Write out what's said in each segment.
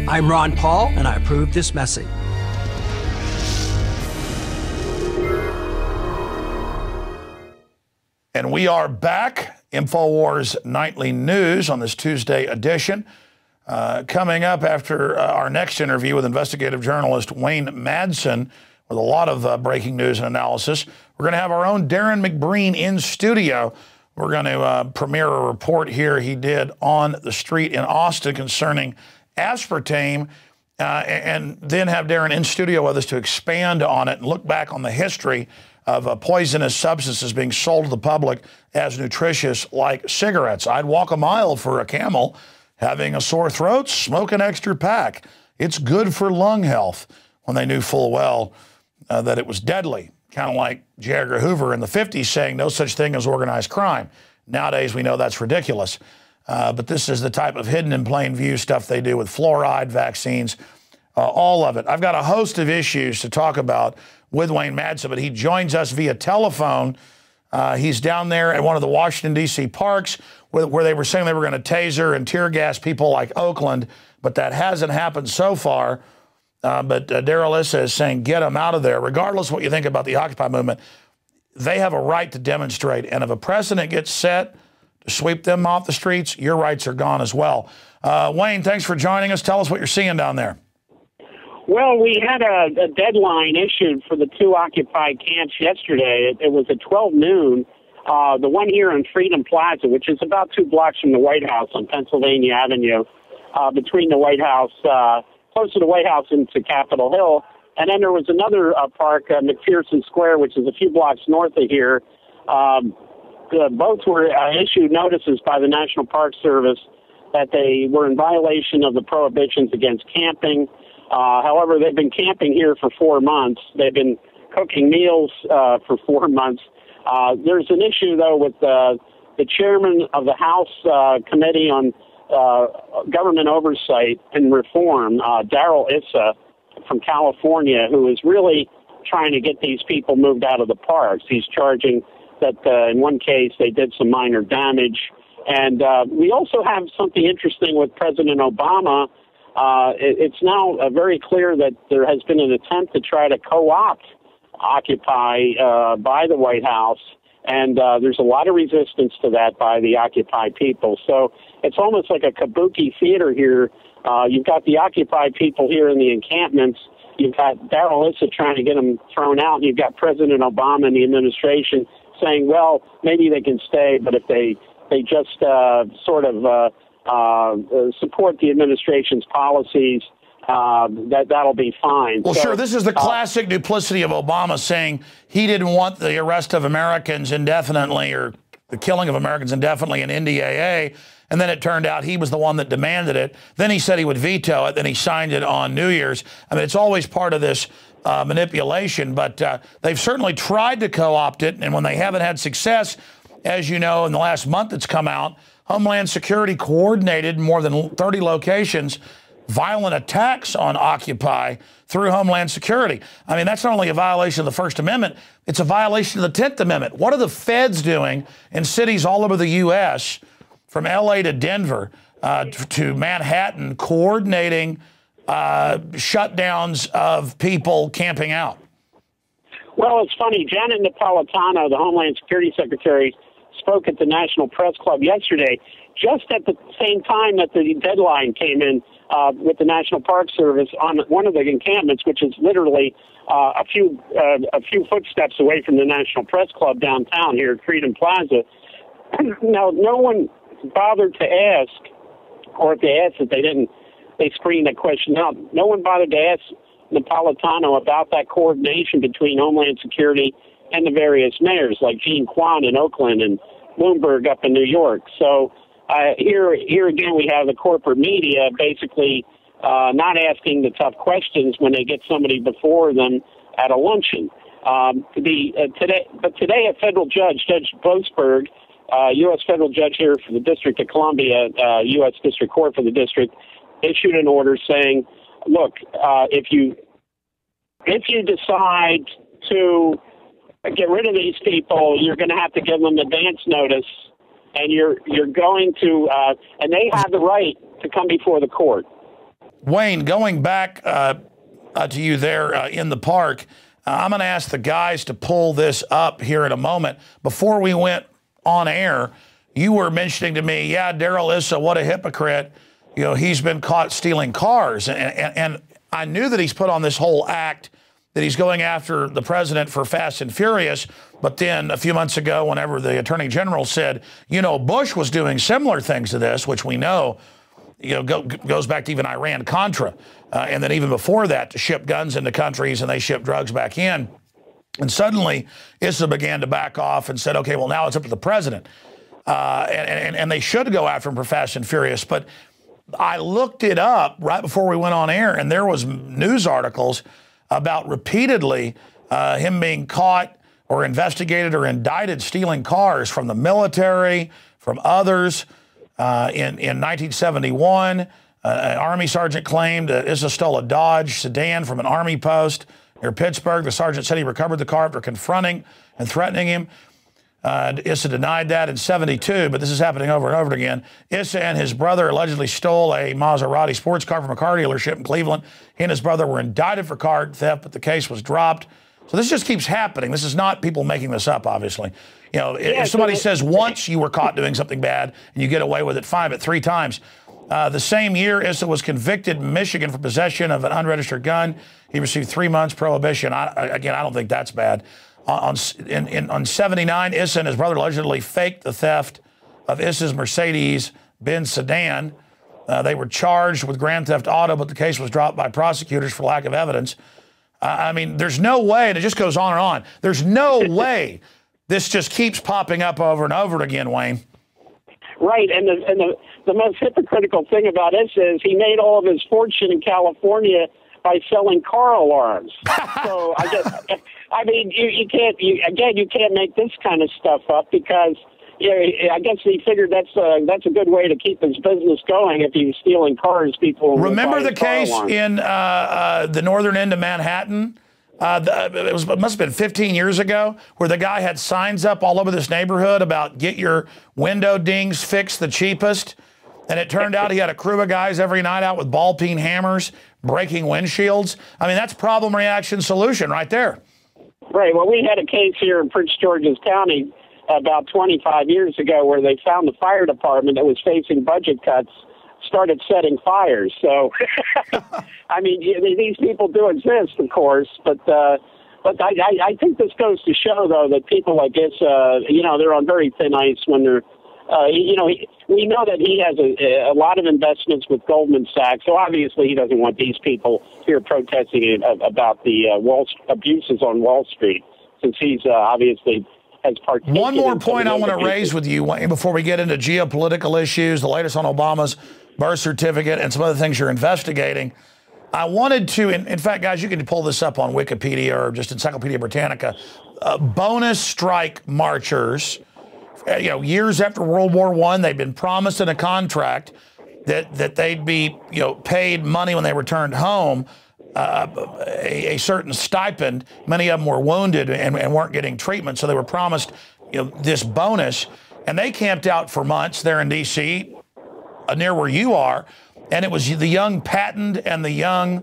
I'm Ron Paul, and I approve this message. And we are back. INFOWARS Nightly News on this Tuesday edition. Coming up after our next interview with investigative journalist Wayne Madsen with a lot of breaking news and analysis, we're going to have our own Darren McBreen in studio. We're going to premiere a report here he did on the street in Austin concerning aspartame, and then have Darren in studio with us to expand on it and look back on the history of poisonous substances being sold to the public as nutritious like cigarettes. I'd walk a mile for a Camel. Having a sore throat, smoke an extra pack. It's good for lung health, when they knew full well that it was deadly. Kind of like J. Edgar Hoover in the 50s saying no such thing as organized crime. Nowadays, we know that's ridiculous. But this is the type of hidden in plain view stuff they do with fluoride, vaccines, all of it. I've got a host of issues to talk about with Wayne Madsen, but he joins us via telephone. He's down there at one of the Washington, D.C. parks where they were saying they were going to taser and tear gas people like Oakland, but that hasn't happened so far. But Daryl Issa is saying get them out of there. Regardless of what you think about the Occupy movement, they have a right to demonstrate. And if a precedent gets set to sweep them off the streets, your rights are gone as well. Wayne, thanks for joining us. Tell us what you're seeing down there. Well, we had a deadline issued for the two occupied camps yesterday. It was at 12 noon. The one here on Freedom Plaza, which is about 2 blocks from the White House on Pennsylvania Avenue, between the White House, close to the White House into Capitol Hill. And then there was another park, McPherson Square, which is a few blocks north of here. Both were issued notices by the National Park Service that they were in violation of the prohibitions against camping. However, they've been camping here for 4 months. They've been cooking meals for 4 months. There's an issue, though, with the chairman of the House Committee on Government Oversight and Reform, Daryl Issa from California, who is really trying to get these people moved out of the parks. He's charging that in one case they did some minor damage. And we also have something interesting with President Obama. It's now very clear that there has been an attempt to try to co-opt Occupy by the White House, and there's a lot of resistance to that by the Occupy people. So it's almost like a kabuki theater here. You've got the Occupy people here in the encampments. You've got Daryl Issa trying to get them thrown out, and you've got President Obama and the administration saying, well, maybe they can stay, but if they just sort of support the administration's policies, that'll be fine. Well, so, sure, this is the classic duplicity of Obama saying he didn't want the arrest of Americans indefinitely or the killing of Americans indefinitely in NDAA, and then it turned out he was the one that demanded it. Then he said he would veto it, then he signed it on New Year's. I mean, it's always part of this manipulation, but they've certainly tried to co-opt it, and when they haven't had success, as you know, in the last month it's come out, Homeland Security coordinated more than 30 locations violent attacks on Occupy through Homeland Security. I mean, that's not only a violation of the First Amendment, it's a violation of the 10th Amendment. What are the feds doing in cities all over the U.S., from L.A. to Denver to Manhattan, coordinating shutdowns of people camping out? Well, it's funny. Janet Napolitano, the Homeland Security Secretary, spoke at the National Press Club yesterday, just at the same time that the deadline came in with the National Park Service on one of the encampments, which is literally a few footsteps away from the National Press Club downtown here at Freedom Plaza. Now, no one bothered to ask, or if they asked it, they screened that question out. No one bothered to ask Napolitano about that coordination between Homeland Security and the various mayors, like Gene Kwan in Oakland and Bloomberg up in New York. So here again, we have the corporate media basically not asking the tough questions when they get somebody before them at a luncheon. Today, a federal judge, Judge Boasberg, U.S. federal judge here for the District of Columbia, U.S. District Court for the district, issued an order saying, look, if you decide to get rid of these people, you're going to have to give them advance notice, and you're going to, and they have the right to come before the court. Wayne, going back to you there in the park, I'm going to ask the guys to pull this up here in a moment. Before we went on air, you were mentioning to me, yeah, Daryl Issa, what a hypocrite. You know, he's been caught stealing cars. And I knew that he's put on this whole act that he's going after the president for Fast and Furious. But then a few months ago, whenever the attorney general said, you know, Bush was doing similar things to this, which we know, you know, goes back to even Iran-Contra. And then even before that, to ship guns into countries and they ship drugs back in. And suddenly, Issa began to back off and said, okay, well, now it's up to the president. And they should go after him for Fast and Furious. But I looked it up right before we went on air, and there was news articles about repeatedly him being caught or investigated or indicted stealing cars from the military, from others. In 1971, an Army sergeant claimed that Issa stole a Dodge sedan from an Army post near Pittsburgh. The sergeant said he recovered the car after confronting and threatening him. Issa denied that in 72, but this is happening over and over again. Issa and his brother allegedly stole a Maserati sports car from a car dealership in Cleveland. He and his brother were indicted for car theft, but the case was dropped. So this just keeps happening. This is not people making this up, obviously. You know, if somebody says once you were caught doing something bad and you get away with it, fine, but 3 times. The same year, Issa was convicted in Michigan for possession of an unregistered gun. He received 3 months probation. Again, I don't think that's bad. On 79, Issa and his brother allegedly faked the theft of Issa's Mercedes-Benz sedan. They were charged with grand theft auto, but the case was dropped by prosecutors for lack of evidence. I mean, there's no way, and it just goes on and on. There's no way this just keeps popping up over and over again, Wayne. Right, and the most hypocritical thing about Issa is he made all of his fortune in California by selling car alarms. So I guess, I mean, you can't make this kind of stuff up because, you know, I guess he figured that's a good way to keep his business going if he was stealing cars. People remember the case in the northern end of Manhattan. It must have been 15 years ago, where the guy had signs up all over this neighborhood about get your window dings fixed the cheapest. And it turned out he had a crew of guys every night out with ball-peen hammers breaking windshields. I mean, that's problem, reaction, solution right there. Right. Well, we had a case here in Prince George's County about 25 years ago where they found the fire department that was facing budget cuts started setting fires. So, I mean, these people do exist, of course, but I think this goes to show, though, that people like this, you know, they're on very thin ice when they're, you know, we know that he has a lot of investments with Goldman Sachs, so obviously he doesn't want these people here protesting about the abuses on Wall Street, since he's obviously has participated. One more point I want to raise with you, Wayne, before we get into geopolitical issues, the latest on Obama's birth certificate, and some other things you're investigating. I wanted to, in fact, guys, you can pull this up on Wikipedia or just Encyclopedia Britannica, bonus strike marchers. You know, years after World War I, they'd been promised in a contract that they'd be, you know, paid money when they returned home, a certain stipend. Many of them were wounded and weren't getting treatment, so they were promised, you know, this bonus. And they camped out for months there in D.C., near where you are, and it was the young Patton and the young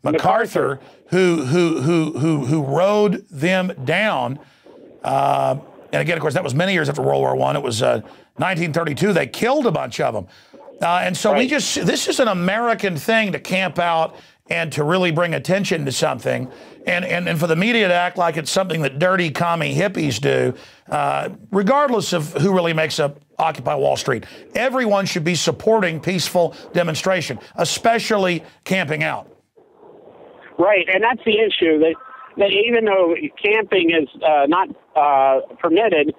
MacArthur who rode them down. And again, of course, that was many years after World War I. It was 1932. They killed a bunch of them. And so this is an American thing to camp out and to really bring attention to something. And for the media to act like it's something that dirty commie hippies do, regardless of who really makes up Occupy Wall Street. Everyone should be supporting peaceful demonstration, especially camping out. Right, and that's the issue, that even though camping is not permitted,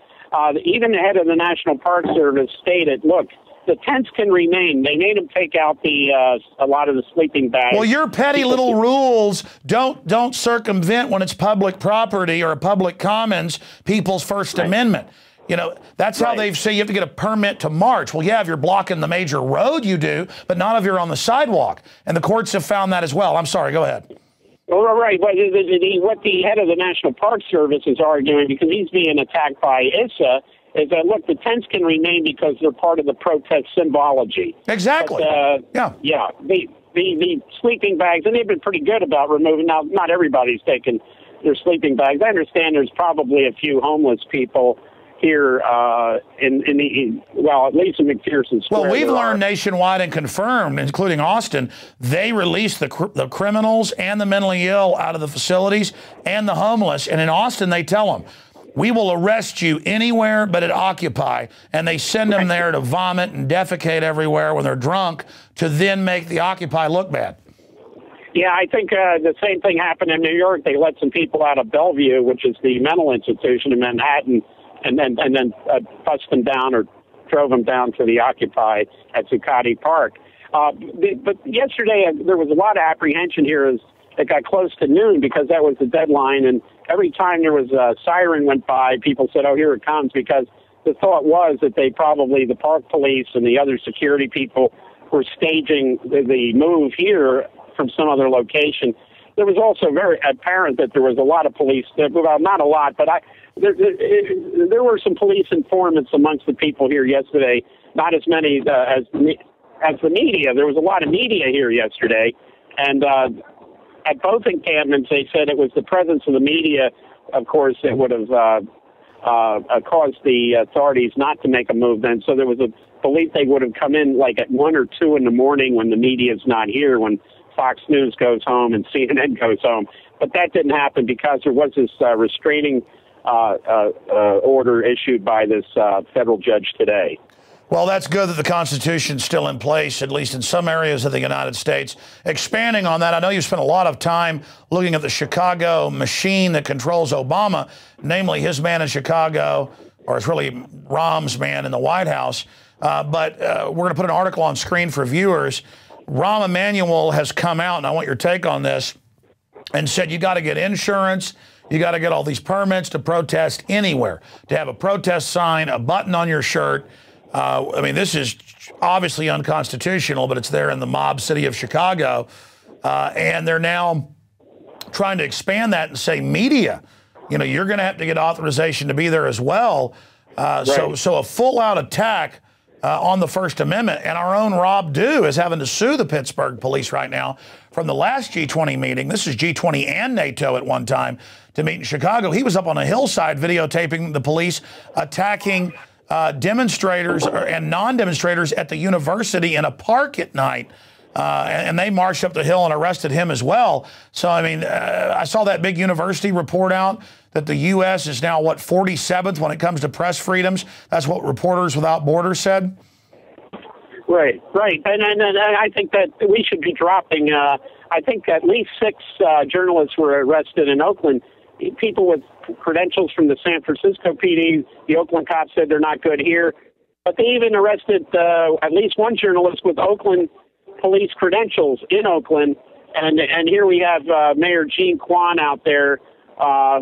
even the head of the National Park Service stated, look, the tents can remain. They made them take out a lot of the sleeping bags. Well, your petty little rules don't circumvent when it's public property or a public commons, people's First Amendment. You know, that's how they say you have to get a permit to march. Well, yeah, if you're blocking the major road, you do, but not if you're on the sidewalk. And the courts have found that as well. I'm sorry, go ahead. Well, right. But what the head of the National Park Service is arguing, because he's being attacked by Issa, is that, look, the tents can remain because they're part of the protest symbology. Exactly. But, yeah. The sleeping bags, and they've been pretty good about removing. Now, not everybody's taken their sleeping bags. I understand there's probably a few homeless people here at least in McPherson Square. Well, we've learned nationwide and confirmed, including Austin, they release the criminals and the mentally ill out of the facilities and the homeless. And in Austin, they tell them, we will arrest you anywhere but at Occupy. And they send them there to vomit and defecate everywhere when they're drunk to then make the Occupy look bad. Yeah, I think the same thing happened in New York. They let some people out of Bellevue, which is the mental institution in Manhattan, and then bussed them down or drove them down to the Occupy at Zuccotti Park. But yesterday there was a lot of apprehension here as it got close to noon because that was the deadline, and every time there was a siren went by, people said, oh, here it comes, because the thought was that the park police and the other security people were staging the move here from some other location. There was also very apparent that there was a lot of police, well, not a lot, but there were some police informants amongst the people here yesterday, not as many as the media. There was a lot of media here yesterday, and at both encampments, they said it was the presence of the media, of course, that would have caused the authorities not to make a move then. So there was a belief they would have come in like at 1 or 2 in the morning when the media's not here, when Fox News goes home and CNN goes home. But that didn't happen because there was this restraining order issued by this federal judge today. Well, that's good that the Constitution's still in place, at least in some areas of the United States. Expanding on that, I know you spent a lot of time looking at the Chicago machine that controls Obama, namely his man in Chicago, or it's really Rahm's man in the White House. But we're going to put an article on screen for viewers. Rahm Emanuel has come out, and I want your take on this, and said you got to get insurance, you got to get all these permits to protest anywhere, to have a protest sign, a button on your shirt. I mean, this is obviously unconstitutional, but it's there in the mob city of Chicago. And they're now trying to expand that and say media, you know, you're going to have to get authorization to be there as well. Right. So a full-out attack on the First Amendment. And our own Rob Dew is having to sue the Pittsburgh police right now from the last G20 meeting. This is G20 and NATO at one time to meet in Chicago. He was up on a hillside videotaping the police attacking demonstrators and non-demonstrators at the university in a park at night. And they marched up the hill and arrested him as well. So, I mean, I saw that big university report out that the U.S. is now, what, 47th when it comes to press freedoms. That's what Reporters Without Borders said. Right. And I think that we should be dropping, I think at least 6 journalists were arrested in Oakland. People with credentials from the San Francisco PD, the Oakland cops said they're not good here. But they even arrested at least one journalist with Oakland police credentials in Oakland. And here we have Mayor Gene Kwan out there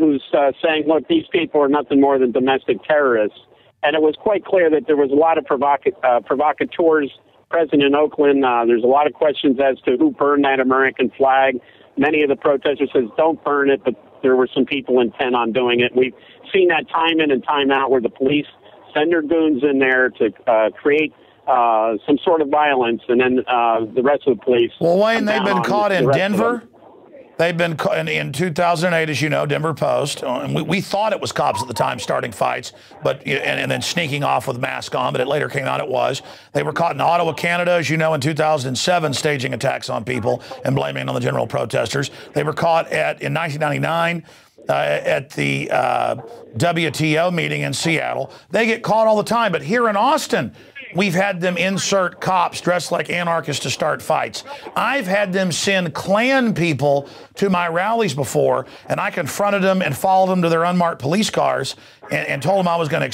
who's saying, look, these people are nothing more than domestic terrorists. And it was quite clear that there was a lot of provocateurs present in Oakland. There's a lot of questions as to who burned that American flag. Many of the protesters says don't burn it, but there were some people intent on doing it. We've seen that time in and time out where the police send their goons in there to create some sort of violence, and then the rest of the police. Well, Wayne, they've been caught in Denver. They've been in 2008, as you know, Denver Post. And we thought it was cops at the time starting fights, but and then sneaking off with masks on, but it later came out it was. They were caught in Ottawa, Canada, as you know, in 2007, staging attacks on people and blaming it on the general protesters. They were caught in 1999 at the WTO meeting in Seattle. They get caught all the time, but here in Austin, we've had them insert cops dressed like anarchists to start fights. I've had them send Klan people to my rallies before, and I confronted them and followed them to their unmarked police cars and told them I was going to